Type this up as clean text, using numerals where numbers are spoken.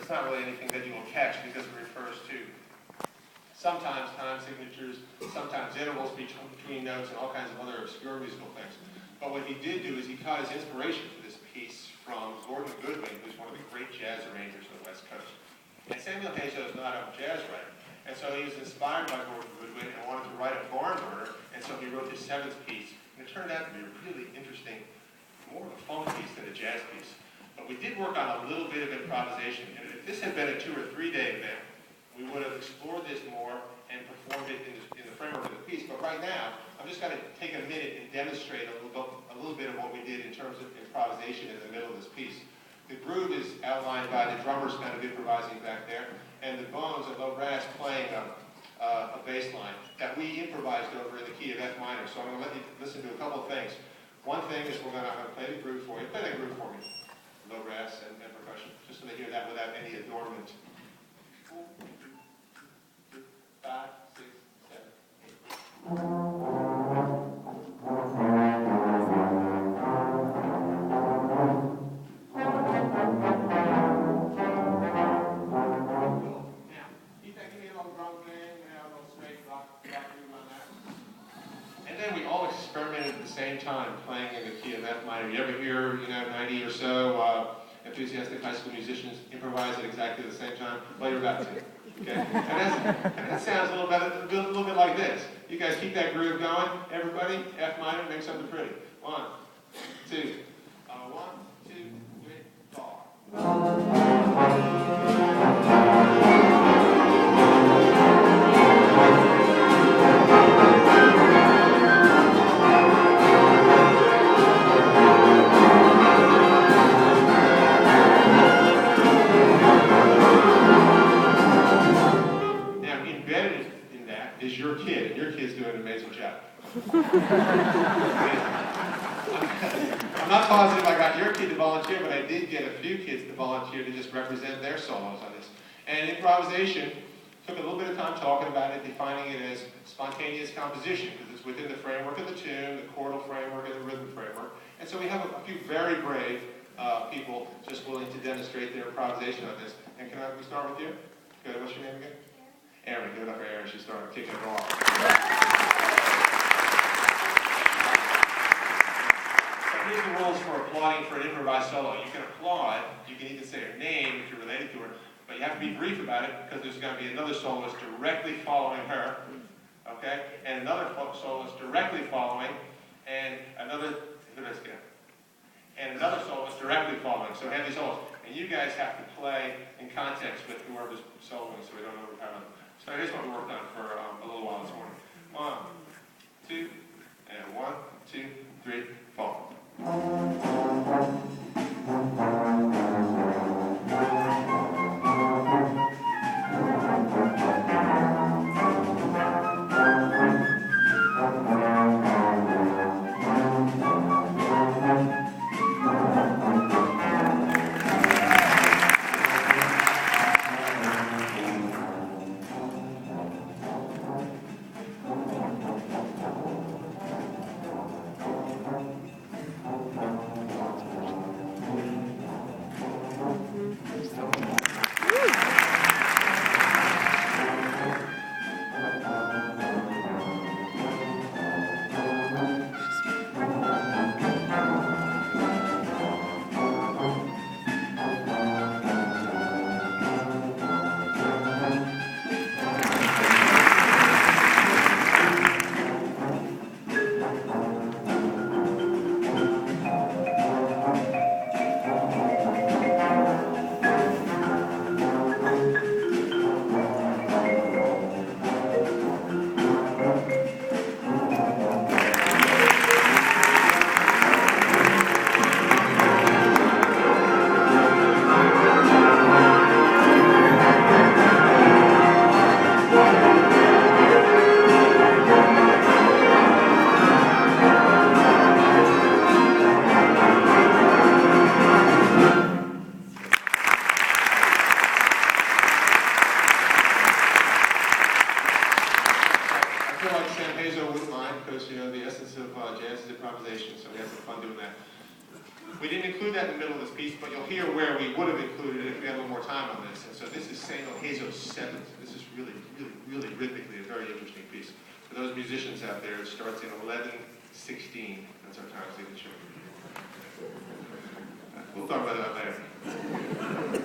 it's not really anything that you will catch because it refers to sometimes time signatures, sometimes intervals between notes, and all kinds of other obscure musical things. But what he did do is he caught his inspiration for this piece from Gordon Goodwin, who's one of the great jazz arrangers of the West Coast. And Samuel Hazo is not a jazz writer, and so he was inspired by Gordon Goodwin and wanted to write a barn burner, and so he wrote his seventh piece. And it turned out to be a really interesting, more of a funk piece than a jazz piece. But we did work on a little bit of improvisation, and if this had been a 2 or 3 day event, we would have explored this more and performed it in the framework of the piece. But right now, I'm just going to take a minute and demonstrate a little bit of what we did in terms of improvisation in the middle of this piece. The groove is outlined by the drummers kind of improvising back there, and the bones of low brass playing a bass line that we improvised over in the key of F minor. So I'm going to let you listen to a couple of things. One thing is I'm going to play the groove for you. Play that groove for me. Low brass and percussion, just so they hear that without any adornment. 4, 2, 5, 6, 7, 8. Time playing in the key of F minor. You ever hear, 90 or so enthusiastic high school musicians improvise at exactly the same time? Well, you're about to. Okay? And that sounds a little bit like this. You guys keep that groove going. Everybody, F minor, make something pretty. 1, 2, 1, 2, 3, 4. Your kid, and your kid's doing an amazing job. I'm not positive I got your kid to volunteer, but I did get a few kids to volunteer to just represent their solos on this. And improvisation took a little bit of time talking about it, defining it as spontaneous composition, because it's within the framework of the tune, the chordal framework, and the rhythm framework. And so we have a few very brave people just willing to demonstrate their improvisation on this. And can we start with you? Good. What's your name again? Aaron, give it up for Aaron. She started kicking it off. So here's the rules for applauding for an improvised solo. You can applaud. You can even say her name if you're related to her. But you have to be brief about it because there's going to be another soloist directly following her. Okay? And another soloist directly following. And another soloist directly following. So we have these solos. And you guys have to play in context with whoever's soloing so we don't overpower them. So here's what we worked on for a little while this morning. 1, 2, and 1, 2, 3, 4. We didn't include that in the middle of this piece, but you'll hear where we would have included it if we had a little more time on this. And so this is Samuel Hazo's seventh. This is really, really, really rhythmically a very interesting piece. For those musicians out there, it starts in 11/16. That's our time signature. We'll talk about that later.